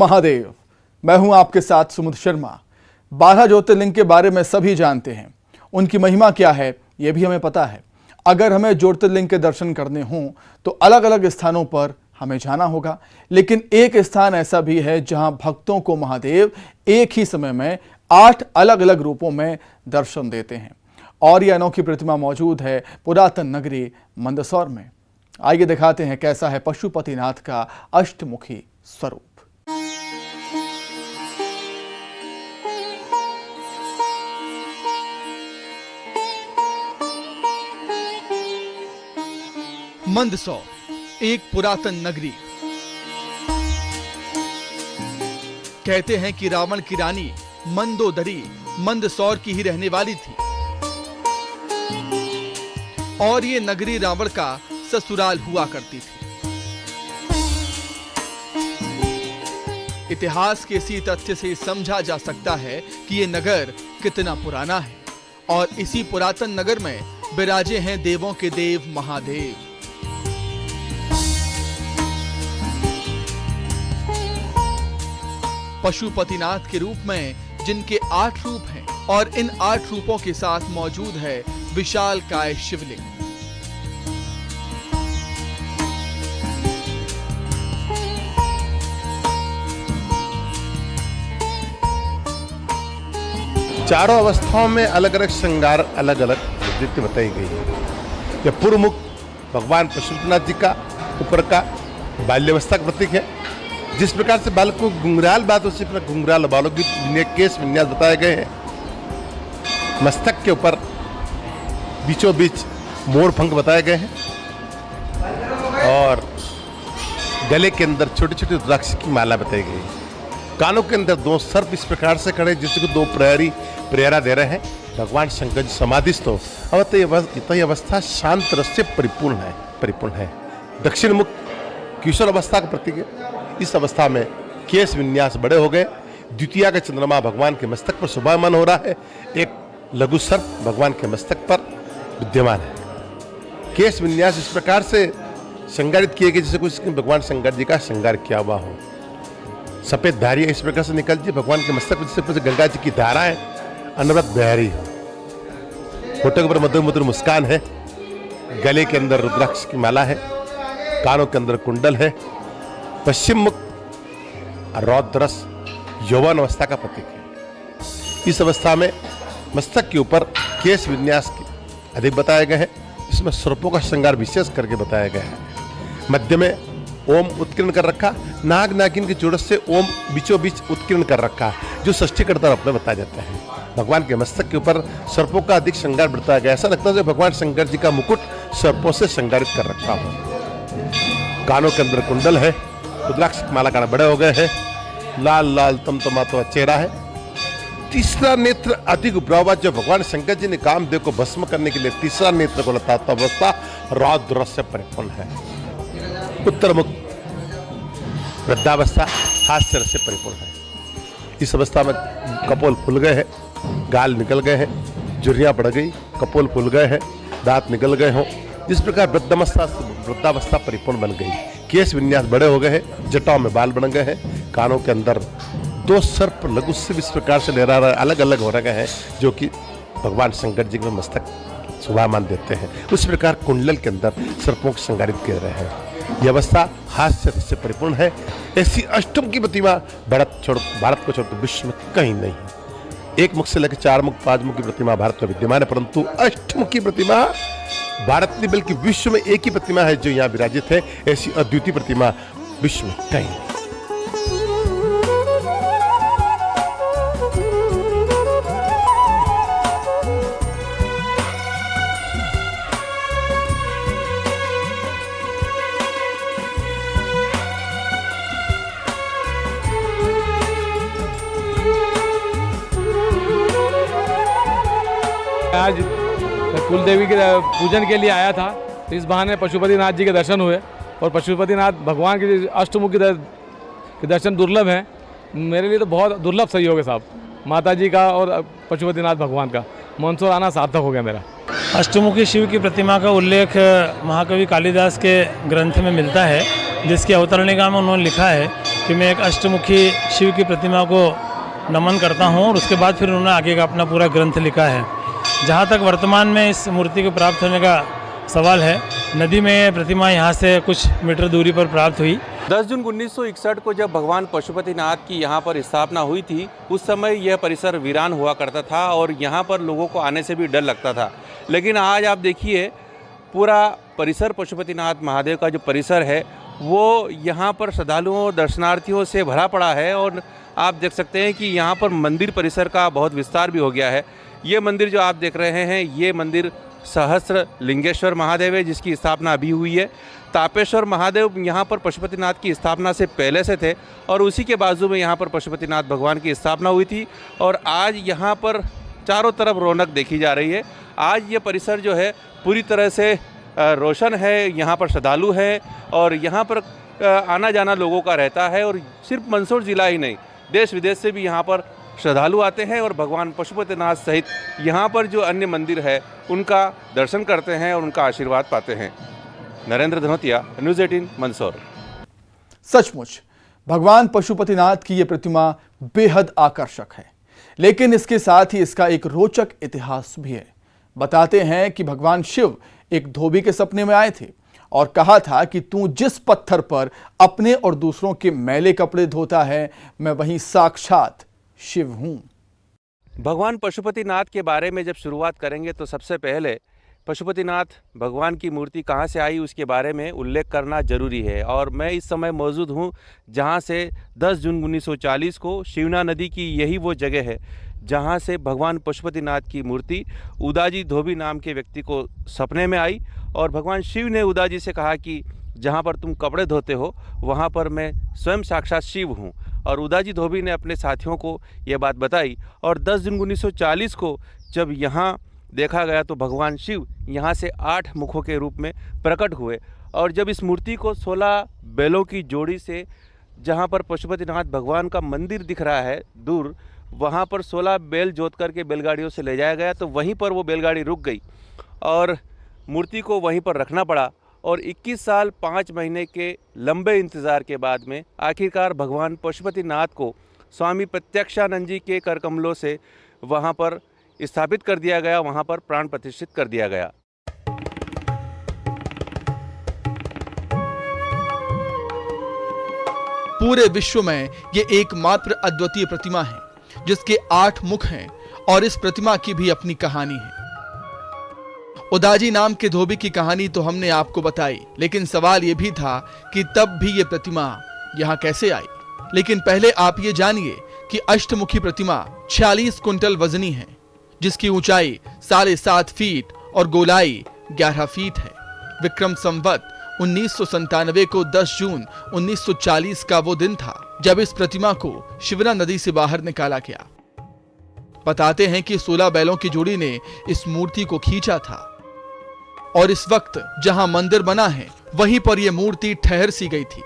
महादेव। मैं हूं आपके साथ सुमित शर्मा। 12 ज्योतिर्लिंग के बारे में सभी जानते हैं, उनकी महिमा क्या है यह भी हमें पता है। अगर हमें ज्योतिर्लिंग के दर्शन करने हों तो अलग अलग स्थानों पर हमें जाना होगा, लेकिन एक स्थान ऐसा भी है जहां भक्तों को महादेव एक ही समय में 8 अलग अलग रूपों में दर्शन देते हैं। और यह अनोखी प्रतिमा मौजूद है पुरातन नगरी मंदसौर में। आइए दिखाते हैं कैसा है पशुपतिनाथ का अष्टमुखी स्वरूप। मंदसौर एक पुरातन नगरी। कहते हैं कि रावण की रानी मंदोदरी मंदसौर की ही रहने वाली थी और ये नगरी रावण का ससुराल हुआ करती थी। इतिहास के इसी तथ्य से समझा जा सकता है कि ये नगर कितना पुराना है और इसी पुरातन नगर में विराजे हैं देवों के देव महादेव। पशुपतिनाथ के रूप में जिनके 8 रूप हैं और इन 8 रूपों के साथ मौजूद है विशालकाय शिवलिंग। चारों अवस्थाओं में अलग अलग श्रृंगार, अलग अलग विधि बताई गई है। यह पूर्व मुख भगवान पशुपतिनाथ जी का ऊपर का बाल्यावस्था का प्रतीक है। जिस प्रकार से बालक को घुंघराल बात उसी प्रकार घुंघराल बालों की केश विन्यास बताए गए हैं। मस्तक के ऊपर बीचों बीच मोर पंख बताए गए हैं और गले के अंदर छोटे छोटे रुद्राक्ष की माला बताई गई है। कानों के अंदर 2 सर्प इस प्रकार से खड़े जिसको 2 प्रहरी प्रेरणा दे रहे हैं। भगवान शंकर जी समाधिस्थ हो अवत अवस्था शांत रस से परिपूर्ण है। दक्षिण मुख किशोर अवस्था का प्रतीक है। इस अवस्था में केश विन्यास बड़े हो गए। द्वितीया का चंद्रमा भगवान के मस्तक पर शोभायमान हो रहा है। एक लघु सर्प भगवान के मस्तक पर विद्यमान है। केश विन्यास इस प्रकार से श्रृंगारित किए गए जैसे कुछ भगवान शंकर जी का श्रृंगार किया हुआ हो। सफेद धारियां इस प्रकार से निकलती है भगवान के मस्तक पर जैसे गंगा जी की धाराएं अनवरत बह रही है। होठों के ऊपर मधुर मधुर मुस्कान है। गले के अंदर रुद्राक्ष की माला है। कानों के अंदर कुंडल है। पश्चिम मुख रौद्रस यौवन अवस्था का प्रतीक है। इस अवस्था में मस्तक के ऊपर केश विन्यास अधिक बताए गए हैं। इसमें सर्पों का श्रृंगार विशेष करके बताया गया है। मध्य में ओम उत्कीर्ण कर रखा, नाग नागिन के जुड़स से ओम बीचों बीच उत्कीर्ण कर रखा, जो षष्ठी करता रूप में बताया जाता है। भगवान के मस्तक के ऊपर सर्पों का अधिक श्रृंगार बताया गया। ऐसा लगता है कि भगवान शंकर जी का मुकुट सर्पों से श्रृंगारित कर रखा हो। कानों के अंदर कुंडल है। रुद्राक्ष माला कान बड़े हो गए हैं। लाल लाल तमतमाता चेहरा है। तीसरा नेत्र अधिक उभरा जो भगवान शंकर जी ने कामदेव को भस्म करने के लिए तीसरा नेत्र को लताता अवस्था रौद्र से परिपूर्ण है। उत्तर मुख वृद्धावस्था हास्य रस से परिपूर्ण है। इस अवस्था में कपोल फूल गए हैं, गाल निकल गए हैं, झुर्रियां पड़ गई, कपोल फूल गए हैं, दांत निकल गए हों। जिस प्रकार वृद्धावस्था परिपूर्ण बन गई। केश विन्यास बड़े हो गए हैं। जटाओं में बाल बन गए हैं। कानों के अंदर 2 सर्प लघु से इस प्रकार से लहरा रहे अलग अलग हो रहे हैं जो कि भगवान शंकर जी के मस्तक शोभामान देते हैं। उस प्रकार कुंडल के अंदर सर्पों को श्रृंगारित कर रहे हैं। यह अवस्था हास्य से परिपूर्ण है। ऐसी अष्टम की प्रतिमा भारत को छोड़ विश्व में कहीं नहीं है। एक मुख से लेकर 4 मुख 5 मुख की प्रतिमा भारत में विद्यमान है, परंतु अष्टम की प्रतिमा भारत नहीं बल्कि विश्व में एक ही प्रतिमा है जो यहाँ विराजित है। ऐसी अद्वितीय प्रतिमा विश्व में कहीं नहीं। आज कुल देवी के पूजन के लिए आया था, तो इस बहाने पशुपतिनाथ जी के दर्शन हुए और पशुपतिनाथ भगवान के अष्टमुखी के दर्शन दुर्लभ हैं। मेरे लिए तो बहुत दुर्लभ सहयोग है साहब, माता जी का और पशुपतिनाथ भगवान का। मंदसौर आना सार्थक हो गया मेरा। अष्टमुखी शिव की प्रतिमा का उल्लेख महाकवि कालिदास के ग्रंथ में मिलता है, जिसकी अवतरणिका में उन्होंने लिखा है कि मैं एक अष्टमुखी शिव की प्रतिमा को नमन करता हूँ और उसके बाद फिर उन्होंने आगे का अपना पूरा ग्रंथ लिखा है। जहाँ तक वर्तमान में इस मूर्ति को प्राप्त होने का सवाल है, नदी में प्रतिमा यहाँ से कुछ मीटर दूरी पर प्राप्त हुई। 10 जून 1961 को जब भगवान पशुपतिनाथ की यहाँ पर स्थापना हुई थी, उस समय यह परिसर वीरान हुआ करता था और यहाँ पर लोगों को आने से भी डर लगता था। लेकिन आज आप देखिए, पूरा परिसर पशुपतिनाथ महादेव का जो परिसर है वो यहाँ पर श्रद्धालुओं दर्शनार्थियों से भरा पड़ा है और आप देख सकते हैं कि यहाँ पर मंदिर परिसर का बहुत विस्तार भी हो गया है। ये मंदिर जो आप देख रहे हैं, ये मंदिर सहस्त्र लिंगेश्वर महादेव है, जिसकी स्थापना अभी हुई है। तापेश्वर महादेव यहाँ पर पशुपतिनाथ की स्थापना से पहले से थे और उसी के बाजू में यहाँ पर पशुपतिनाथ भगवान की स्थापना हुई थी और आज यहाँ पर चारों तरफ रौनक देखी जा रही है। आज ये परिसर जो है पूरी तरह से रोशन है, यहाँ पर श्रद्धालु है और यहाँ पर आना जाना लोगों का रहता है और सिर्फ मंदसौर ज़िला ही नहीं, देश विदेश से भी यहाँ पर श्रद्धालु आते हैं और भगवान पशुपतिनाथ सहित यहाँ पर जो अन्य मंदिर है उनका दर्शन करते हैं और उनका आशीर्वाद पाते हैं। नरेंद्र धनोतिया, न्यूज़ 18 मंदसौर। सचमुच भगवान पशुपतिनाथ की ये प्रतिमा बेहद आकर्षक है, लेकिन इसके साथ ही इसका एक रोचक इतिहास भी है। बताते हैं कि भगवान शिव एक धोबी के सपने में आए थे और कहा था कि तू जिस पत्थर पर अपने और दूसरों के मैले कपड़े धोता है, मैं वही साक्षात शिव हूं। भगवान पशुपतिनाथ के बारे में जब शुरुआत करेंगे तो सबसे पहले पशुपतिनाथ भगवान की मूर्ति कहाँ से आई उसके बारे में उल्लेख करना जरूरी है। और मैं इस समय मौजूद हूँ जहाँ से 10 जून 1940 को शिवना नदी की यही वो जगह है जहाँ से भगवान पशुपतिनाथ की मूर्ति उदाजी धोबी नाम के व्यक्ति को सपने में आई और भगवान शिव ने उदाजी से कहा कि जहाँ पर तुम कपड़े धोते हो वहाँ पर मैं स्वयं साक्षात शिव हूँ। और उदाजी धोबी ने अपने साथियों को यह बात बताई और 10 जून 1940 को जब यहाँ देखा गया तो भगवान शिव यहाँ से 8 मुखों के रूप में प्रकट हुए। और जब इस मूर्ति को 16 बैलों की जोड़ी से, जहाँ पर पशुपतिनाथ भगवान का मंदिर दिख रहा है दूर, वहाँ पर 16 बैल जोत करके बैलगाड़ियों से ले जाया गया तो वहीं पर वो बैलगाड़ी रुक गई और मूर्ति को वहीं पर रखना पड़ा। और 21 साल 5 महीने के लंबे इंतज़ार के बाद में आखिरकार भगवान पशुपतिनाथ को स्वामी प्रत्यक्षानंद जी के करकमलों से वहाँ पर स्थापित कर दिया गया, वहाँ पर प्राण प्रतिष्ठित कर दिया गया। पूरे विश्व में ये एकमात्र अद्वितीय प्रतिमा है जिसके 8 मुख हैं और इस प्रतिमा की भी अपनी कहानी है। उदाजी नाम के धोबी की कहानी तो हमने आपको बताई, लेकिन सवाल यह भी था कि तब भी ये प्रतिमा यहाँ कैसे आई। लेकिन पहले आप ये जानिए कि अष्टमुखी प्रतिमा 46 कुंटल वजनी है, जिसकी ऊंचाई 7.5 फीट और गोलाई 11 फीट है। विक्रम संवत 1997 को 10 जून 1940 का वो दिन था जब इस प्रतिमा को शिवना नदी से बाहर निकाला गया। बताते हैं कि 16 बैलों की जोड़ी ने इस मूर्ति को खींचा था और इस वक्त जहां मंदिर बना है वहीं पर यह मूर्ति ठहर सी गई थी।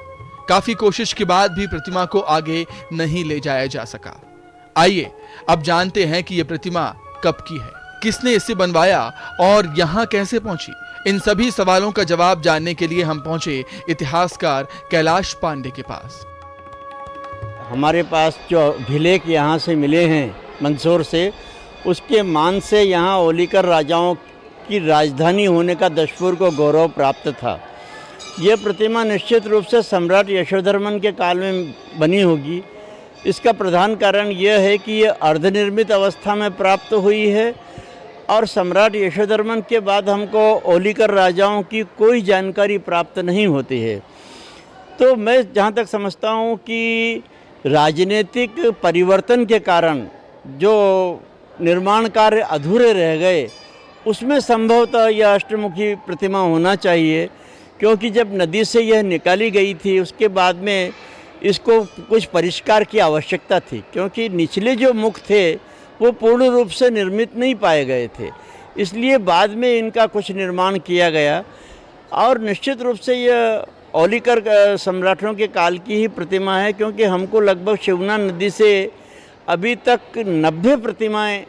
काफी कोशिश के बाद भी प्रतिमा को आगे नहीं ले जाया जा सका। आइए अब जानते हैं कि यह प्रतिमा कब की है, किसने इसे बनवाया और यहां कैसे पहुंची। इन सभी सवालों का जवाब जानने के लिए हम पहुंचे इतिहासकार कैलाश पांडे के पास। हमारे पास जो अभिलेख यहाँ से मिले हैं मंदसौर से, उसके मान से यहाँ ओलिकर राजाओं की राजधानी होने का दशपुर को गौरव प्राप्त था। यह प्रतिमा निश्चित रूप से सम्राट यशोधर्मन के काल में बनी होगी। इसका प्रधान कारण यह है कि यह अर्धनिर्मित अवस्था में प्राप्त हुई है और सम्राट यशोधर्मन के बाद हमको ओलिकर राजाओं की कोई जानकारी प्राप्त नहीं होती है। तो मैं जहाँ तक समझता हूँ कि राजनीतिक परिवर्तन के कारण जो निर्माण कार्य अधूरे रह गए, उसमें संभवतः यह अष्टमुखी प्रतिमा होना चाहिए, क्योंकि जब नदी से यह निकाली गई थी उसके बाद में इसको कुछ परिष्कार की आवश्यकता थी, क्योंकि निचले जो मुख थे वो पूर्ण रूप से निर्मित नहीं पाए गए थे। इसलिए बाद में इनका कुछ निर्माण किया गया और निश्चित रूप से यह ओलिकर सम्राटों के काल की ही प्रतिमा है, क्योंकि हमको लगभग शिवना नदी से अभी तक 90 प्रतिमाएं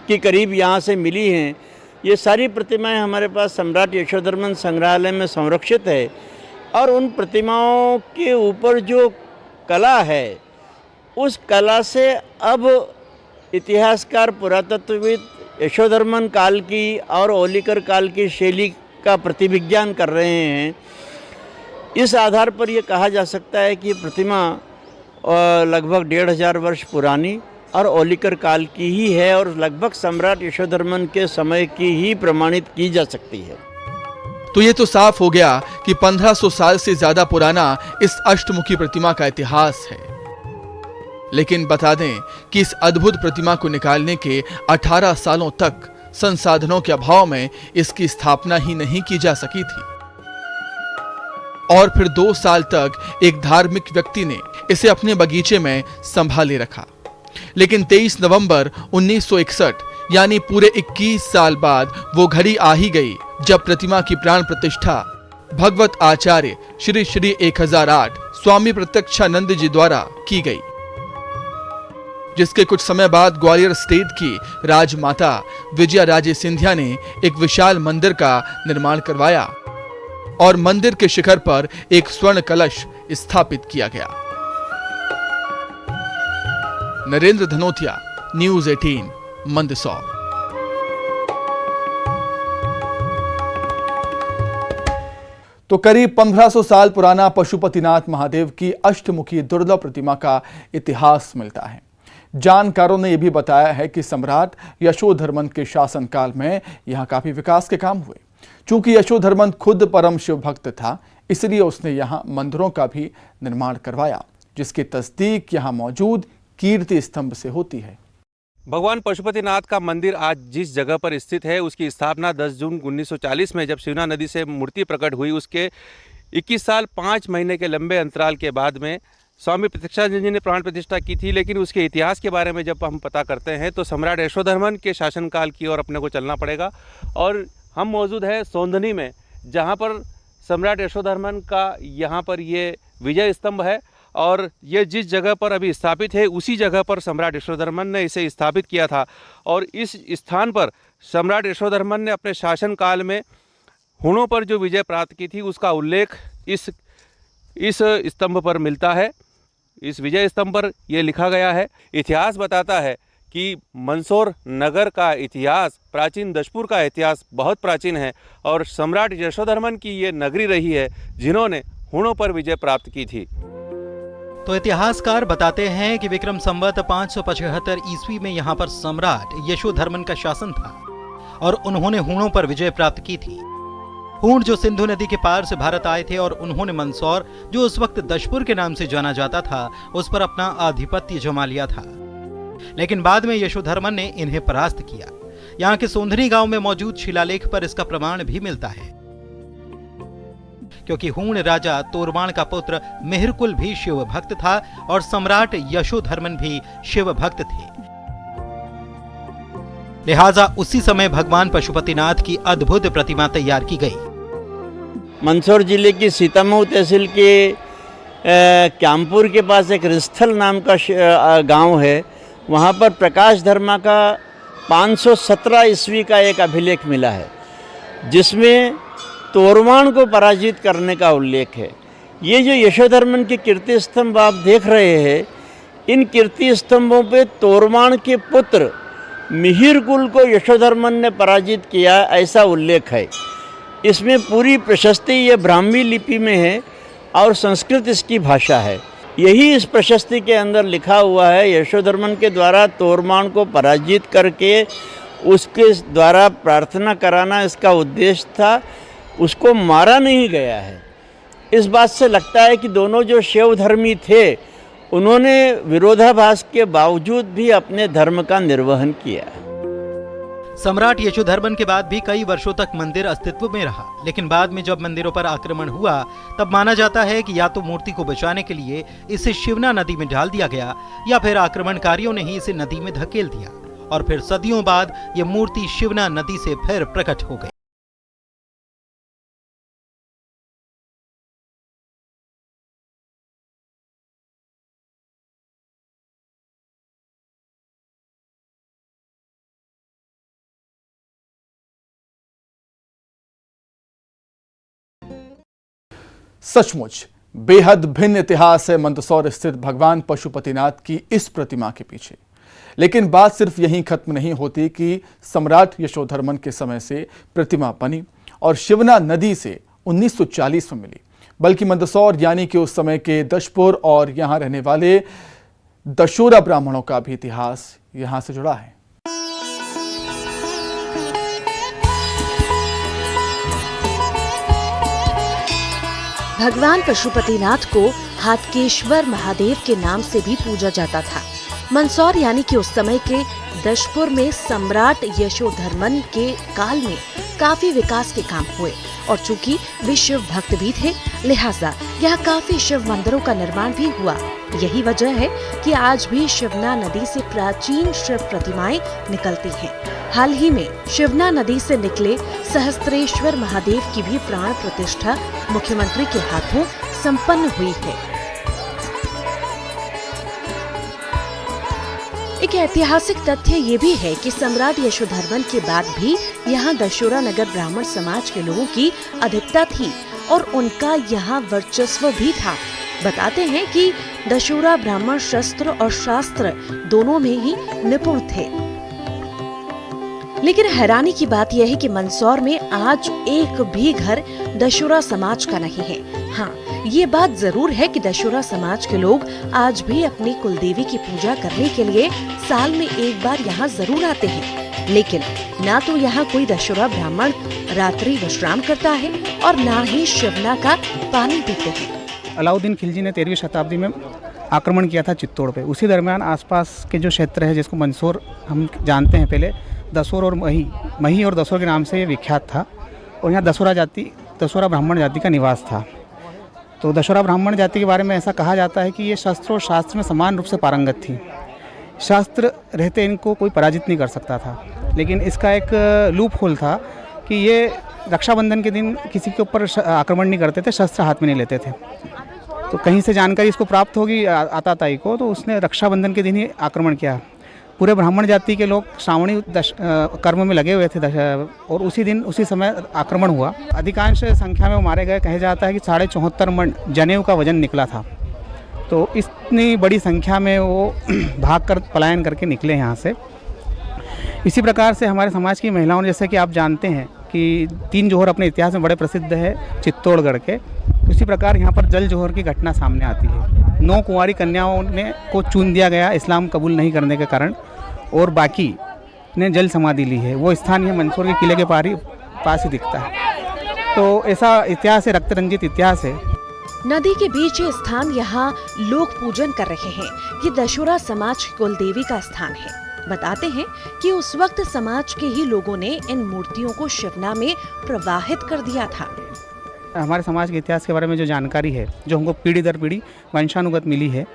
के करीब यहाँ से मिली हैं। ये सारी प्रतिमाएं हमारे पास सम्राट यशोधर्मन संग्रहालय में संरक्षित है और उन प्रतिमाओं के ऊपर जो कला है, उस कला से अब इतिहासकार पुरातत्वविद यशोधर्मन काल की और ओलिकर काल की शैली का प्रतिविज्ञान कर रहे हैं। इस आधार पर यह कहा जा सकता है कि प्रतिमा लगभग 1500 वर्ष पुरानी और ओलिकर काल की ही है और लगभग सम्राट यशोधर्मन के समय की ही प्रमाणित की जा सकती है। तो ये तो साफ हो गया कि 1500 साल से ज्यादा पुराना इस अष्टमुखी प्रतिमा का इतिहास है। लेकिन बता दें कि इस अद्भुत प्रतिमा को निकालने के 18 सालों तक संसाधनों के अभाव में इसकी स्थापना ही नहीं की जा सकी थी और फिर 2 साल तक एक धार्मिक व्यक्ति ने इसे अपने बगीचे में संभाले रखा। लेकिन 23 नवंबर 1961 यानी पूरे 21 साल बाद वो घड़ी आ ही गई जब प्रतिमा की प्राण प्रतिष्ठा भगवत आचार्य श्री श्री 1008 स्वामी प्रत्यक्षानंद जी द्वारा की गई, जिसके कुछ समय बाद ग्वालियर स्टेट की राजमाता विजया राजे सिंधिया ने एक विशाल मंदिर का निर्माण करवाया और मंदिर के शिखर पर एक स्वर्ण कलश स्थापित किया गया। नरेंद्र धनोतिया, न्यूज़ 18, मंदसौर। तो करीब 1500 साल पुराना पशुपतिनाथ महादेव की अष्टमुखी दुर्लभ प्रतिमा का इतिहास मिलता है। जानकारों ने यह भी बताया है कि सम्राट यशोधर्मन के शासनकाल में यहां काफी विकास के काम हुए। चूंकि यशोधर्मन खुद परम शिव भक्त था, इसलिए उसने यहां मंदिरों का भी निर्माण करवाया, जिसकी तस्दीक यहां मौजूद कीर्ति स्तंभ से होती है। भगवान पशुपतिनाथ का मंदिर आज जिस जगह पर स्थित है, उसकी स्थापना 10 जून 1940 में जब शिवना नदी से मूर्ति प्रकट हुई, उसके 21 साल 5 महीने के लंबे अंतराल के बाद में स्वामी प्रत्यक्षानंद जी ने प्राण प्रतिष्ठा की थी। लेकिन उसके इतिहास के बारे में जब हम पता करते हैं तो सम्राट यशोधर्मन के शासनकाल की ओर अपने को चलना पड़ेगा। और हम मौजूद है सोंधनी में, जहाँ पर सम्राट यशोधर्मन का यहाँ पर ये विजय स्तंभ है और ये जिस जगह पर अभी स्थापित है उसी जगह पर सम्राट यशोधर्मन ने इसे स्थापित किया था। और इस स्थान पर सम्राट यशोधर्मन ने अपने शासनकाल में हुणों पर जो विजय प्राप्त की थी उसका उल्लेख इस स्तंभ पर मिलता है। इस विजय स्तंभ पर यह लिखा गया है। इतिहास बताता है कि मंदसौर नगर का इतिहास, प्राचीन दशपुर का इतिहास बहुत प्राचीन है और सम्राट यशोधर्मन की ये नगरी रही है जिन्होंने हुणों पर विजय प्राप्त की थी। तो इतिहासकार बताते हैं कि विक्रम संवत 575 ईस्वी में यहाँ पर सम्राट यशोधर्मन का शासन था और उन्होंने हुणों पर विजय प्राप्त की थी। हूण जो सिंधु नदी के पार से भारत आए थे और उन्होंने मंदसौर, जो उस वक्त दशपुर के नाम से जाना जाता था, उस पर अपना आधिपत्य जमा लिया था। लेकिन बाद में यशोधर्मन ने इन्हें परास्त किया। यहाँ के सोंधनी गांव में मौजूद शिलालेख पर इसका प्रमाण भी मिलता है, क्योंकि हूण राजा तोरबाण का पुत्र मिहिरकुल भी शिव भक्त था और सम्राट यशोधर्मन भी शिव भक्त थे। लिहाजा उसी समय भगवान पशुपतिनाथ की अद्भुत प्रतिमा तैयार की गई। मंदसौर जिले की सीतामऊ तहसील के क्यामपुर के पास एक रिस्थल नाम का गांव है। वहां पर प्रकाश धर्मा का 517 ईस्वी का एक अभिलेख मिला है, जिसमें तोरबाण को पराजित करने का उल्लेख है। ये जो यशोधर्मन के कीर्ति स्तंभ आप देख रहे हैं, इन कीर्ति स्तंभों पे तोरबाण के पुत्र मिहिरकुल को यशोधर्मन ने पराजित किया, ऐसा उल्लेख है। इसमें पूरी प्रशस्ति ये ब्राह्मी लिपि में है और संस्कृत इसकी भाषा है। यही इस प्रशस्ति के अंदर लिखा हुआ है, यशोधर्मन के द्वारा तोरबाण को पराजित करके उसके द्वारा प्रार्थना कराना इसका उद्देश्य था, उसको मारा नहीं गया है। इस बात से लगता है कि दोनों जो शिव धर्मी थे उन्होंने विरोधाभास के बावजूद भी अपने धर्म का निर्वहन किया। सम्राट यशोधर्मन के बाद भी कई वर्षों तक मंदिर अस्तित्व में रहा, लेकिन बाद में जब मंदिरों पर आक्रमण हुआ तब माना जाता है कि या तो मूर्ति को बचाने के लिए इसे शिवना नदी में डाल दिया गया या फिर आक्रमणकारियों ने ही इसे नदी में धकेल दिया और फिर सदियों बाद यह मूर्ति शिवना नदी से फिर प्रकट हो गई। सचमुच बेहद भिन्न इतिहास है मंदसौर स्थित भगवान पशुपतिनाथ की इस प्रतिमा के पीछे। लेकिन बात सिर्फ यहीं खत्म नहीं होती कि सम्राट यशोधर्मन के समय से प्रतिमा बनी और शिवना नदी से 1940 में मिली, बल्कि मंदसौर यानी कि उस समय के दशपुर और यहां रहने वाले दशोरा ब्राह्मणों का भी इतिहास यहां से जुड़ा है। भगवान पशुपतिनाथ को हाटकेश्वर महादेव के नाम से भी पूजा जाता था। मंदसौर यानी कि उस समय के दशपुर में सम्राट यशोधर्मन के काल में काफी विकास के काम हुए और चूंकि वे शिव भक्त भी थे, लिहाजा यहाँ काफी शिव मंदिरों का निर्माण भी हुआ। यही वजह है कि आज भी शिवना नदी से प्राचीन शिव प्रतिमाएं निकलती हैं। हाल ही में शिवना नदी से निकले सहस्त्रेश्वर महादेव की भी प्राण प्रतिष्ठा मुख्यमंत्री के हाथों संपन्न हुई है। एक ऐतिहासिक तथ्य ये भी है कि सम्राट यशोधर्मन के बाद भी यहाँ दशोरा नगर ब्राह्मण समाज के लोगों की अधिकता थी और उनका यहाँ वर्चस्व भी था। बताते हैं कि दशोरा ब्राह्मण शस्त्र और शास्त्र दोनों में ही निपुण थे। लेकिन हैरानी की बात यह है कि मंदसौर में आज एक भी घर दशोरा समाज का नहीं है। हाँ, ये बात जरूर है कि दशोरा समाज के लोग आज भी अपनी कुलदेवी की पूजा करने के लिए साल में एक बार यहाँ जरूर आते हैं, लेकिन ना तो यहाँ कोई दशोरा ब्राह्मण रात्रि विश्राम करता है और ना ही शिवना का पानी पीते हैं। अलाउद्दीन खिलजी ने 13वीं शताब्दी में आक्रमण किया था चित्तौड़ पे। उसी दरमियान आसपास के जो क्षेत्र है जिसको मंदसौर हम जानते हैं, पहले दसौर और मही और दसौर के नाम से ये विख्यात था और यहाँ दशोरा ब्राह्मण जाति का निवास था। तो दशोरा ब्राह्मण जाति के बारे में ऐसा कहा जाता है कि ये शस्त्र और शास्त्र में समान रूप से पारंगत थी। शास्त्र रहते इनको कोई पराजित नहीं कर सकता था, लेकिन इसका एक लूप होल था कि ये रक्षाबंधन के दिन किसी के ऊपर आक्रमण नहीं करते थे, शस्त्र हाथ में नहीं लेते थे। तो कहीं से जानकारी इसको प्राप्त होगी आताताई को, तो उसने रक्षाबंधन के दिन ही आक्रमण किया। पूरे ब्राह्मण जाति के लोग श्रावणी कर्म में लगे हुए थे और उसी समय आक्रमण हुआ। अधिकांश संख्या में वो मारे गए। कहा जाता है कि 74.5 मन जनेऊ का वजन निकला था। तो इतनी बड़ी संख्या में वो भागकर पलायन करके निकले यहाँ से। इसी प्रकार से हमारे समाज की महिलाओं, जैसे कि आप जानते हैं कि 3 जोहर अपने इतिहास में बड़े प्रसिद्ध है चित्तौड़गढ़ के, उसी प्रकार यहाँ पर जल जोहर की घटना सामने आती है। 9 कुंवारी कन्याओं को चुन दिया गया इस्लाम कबूल नहीं करने के कारण, और बाकी ने जल समाधि ली है। वो स्थान यह मंदसौर के किले के पास ही दिखता है। तो ऐसा इतिहास है, रक्त रंजित इतिहास है। नदी के बीच ये स्थान यहाँ लोग पूजन कर रहे हैं। ये दशोरा समाज की कुलदेवी का स्थान है। बताते हैं कि उस वक्त समाज के ही लोगों ने इन मूर्तियों को शिवना में प्रवाहित कर दिया था। हमारे समाज के इतिहास के बारे में जो जानकारी है, जो हमको पीढ़ी दर पीढ़ी वंशानुगत मिली है,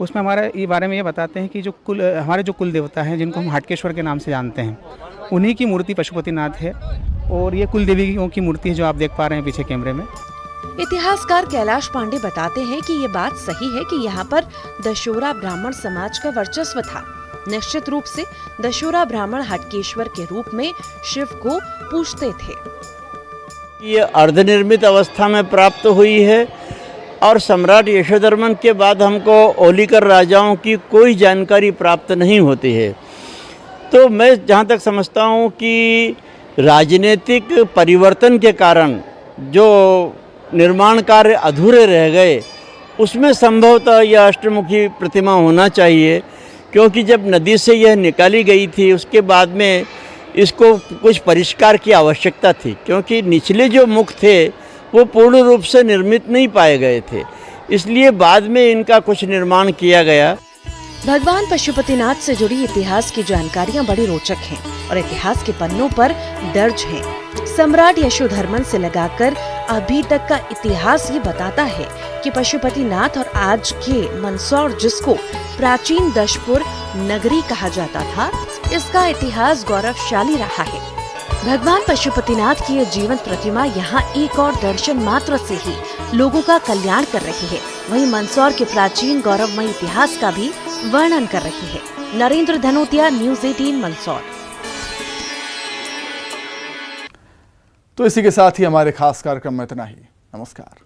उसमें हमारे ये बारे में ये बताते हैं कि हमारे जो कुल देवता हैं, जिनको हम हाटकेश्वर के नाम से जानते हैं, उन्हीं की मूर्ति पशुपतिनाथ है और ये कुल देवियों की मूर्ति है जो आप देख पा रहे हैं पीछे कैमरे में। इतिहासकार कैलाश पांडे बताते हैं कि ये बात सही है कि यहाँ पर दशोरा ब्राह्मण समाज का वर्चस्व था। निश्चित रूप से दशोरा ब्राह्मण हाटकेश्वर के रूप में शिव को पूजते थे। ये अर्धनिर्मित अवस्था में प्राप्त हुई है और सम्राट यशोधर्मन के बाद हमको ओलिकर राजाओं की कोई जानकारी प्राप्त नहीं होती है। तो मैं जहाँ तक समझता हूँ कि राजनीतिक परिवर्तन के कारण जो निर्माण कार्य अधूरे रह गए, उसमें संभवतः यह अष्टमुखी प्रतिमा होना चाहिए, क्योंकि जब नदी से यह निकाली गई थी उसके बाद में इसको कुछ परिष्कार की आवश्यकता थी, क्योंकि निचले जो मुख थे वो पूर्ण रूप से निर्मित नहीं पाए गए थे, इसलिए बाद में इनका कुछ निर्माण किया गया। भगवान पशुपतिनाथ से जुड़ी इतिहास की जानकारियां बड़ी रोचक हैं और इतिहास के पन्नों पर दर्ज हैं। सम्राट यशोधर्मन से लगाकर अभी तक का इतिहास ये बताता है कि पशुपतिनाथ और आज के मंदसौर, जिसको प्राचीन दशपुर नगरी कहा जाता था, इसका इतिहास गौरवशाली रहा है। भगवान पशुपतिनाथ की ये जीवंत प्रतिमा यहाँ एक और दर्शन मात्र से ही लोगों का कल्याण कर रही है, वहीं मंदसौर के प्राचीन गौरवमय इतिहास का भी वर्णन कर रही है। नरेंद्र धनोतिया, न्यूज़ 18 मंदसौर। तो इसी के साथ ही हमारे खास कार्यक्रम में इतना ही। नमस्कार।